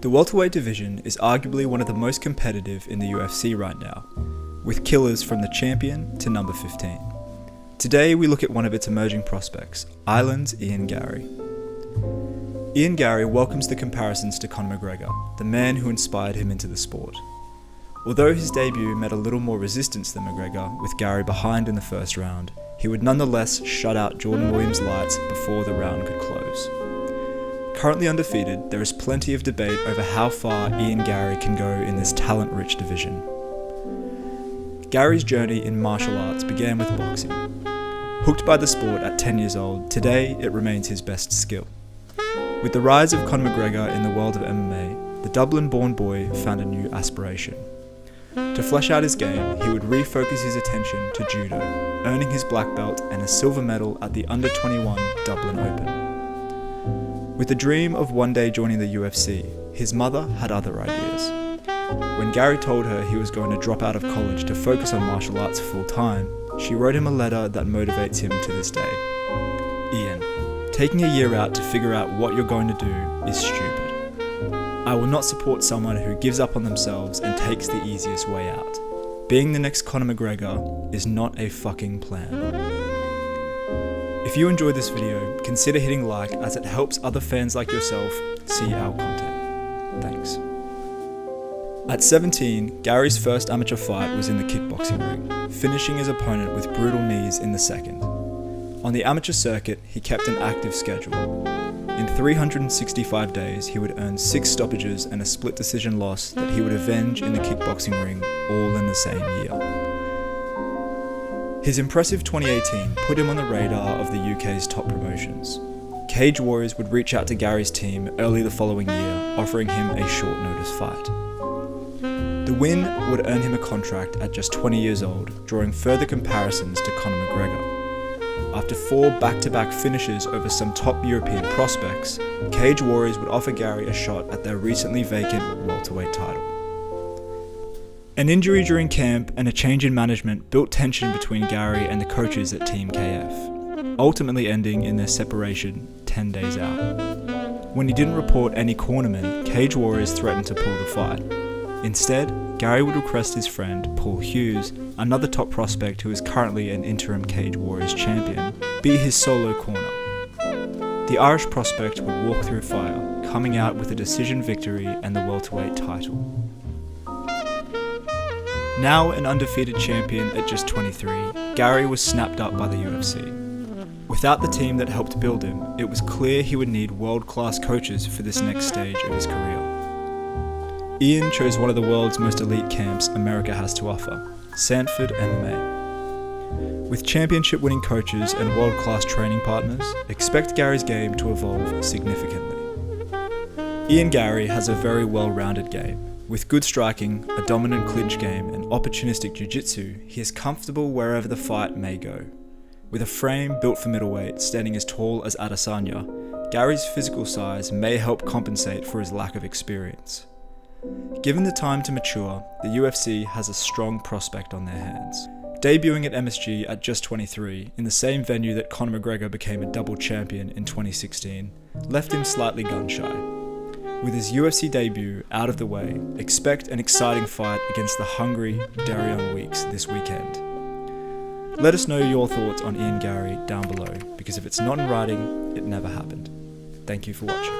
The welterweight division is arguably one of the most competitive in the UFC right now, with killers from the champion to number 15. Today we look at one of its emerging prospects, Ireland's Ian Garry. Ian Garry welcomes the comparisons to Conor McGregor, the man who inspired him into the sport. Although his debut met a little more resistance than McGregor, with Garry behind in the first round, he would nonetheless shut out Jordan Williams' lights before the round could close. Currently undefeated, there is plenty of debate over how far Ian Garry can go in this talent-rich division. Garry's journey in martial arts began with boxing. Hooked by the sport at 10 years old, today it remains his best skill. With the rise of Conor McGregor in the world of MMA, the Dublin-born boy found a new aspiration. To flesh out his game, he would refocus his attention to judo, earning his black belt and a silver medal at the Under-21 Dublin Open. With the dream of one day joining the UFC, his mother had other ideas. When Garry told her he was going to drop out of college to focus on martial arts full-time, she wrote him a letter that motivates him to this day. Ian, taking a year out to figure out what you're going to do is stupid. I will not support someone who gives up on themselves and takes the easiest way out. Being the next Conor McGregor is not a fucking plan. If you enjoyed this video, consider hitting like as it helps other fans like yourself see our content. Thanks. At 17, Garry's first amateur fight was in the kickboxing ring, finishing his opponent with brutal knees in the second. On the amateur circuit, he kept an active schedule. In 365 days, he would earn 6 stoppages and a split decision loss that he would avenge in the kickboxing ring, all in the same year. His impressive 2018 put him on the radar of the UK's top promotions. Cage Warriors would reach out to Garry's team early the following year, offering him a short notice fight. The win would earn him a contract at just 20 years old, drawing further comparisons to Conor McGregor. After 4 back-to-back finishes over some top European prospects, Cage Warriors would offer Garry a shot at their recently vacant welterweight title. An injury during camp and a change in management built tension between Garry and the coaches at Team KF, ultimately ending in their separation 10 days out. When he didn't report any cornermen, Cage Warriors threatened to pull the fight. Instead, Garry would request his friend, Paul Hughes, another top prospect who is currently an interim Cage Warriors champion, be his solo corner. The Irish prospect would walk through fire, coming out with a decision victory and the welterweight title. Now an undefeated champion at just 23, Garry was snapped up by the UFC. Without the team that helped build him, it was clear he would need world-class coaches for this next stage of his career. Ian chose one of the world's most elite camps America has to offer, Sanford MMA. With championship-winning coaches and world-class training partners, expect Garry's game to evolve significantly. Ian Garry has a very well-rounded game. With good striking, a dominant clinch game, and opportunistic jiu-jitsu, he is comfortable wherever the fight may go. With a frame built for middleweight, standing as tall as Adesanya, Garry's physical size may help compensate for his lack of experience. Given the time to mature, the UFC has a strong prospect on their hands. Debuting at MSG at just 23, in the same venue that Conor McGregor became a double champion in 2016, left him slightly gun-shy. With his UFC debut out of the way, expect an exciting fight against the hungry Darian Weeks this weekend. Let us know your thoughts on Ian Garry down below, because if it's not in writing, it never happened. Thank you for watching.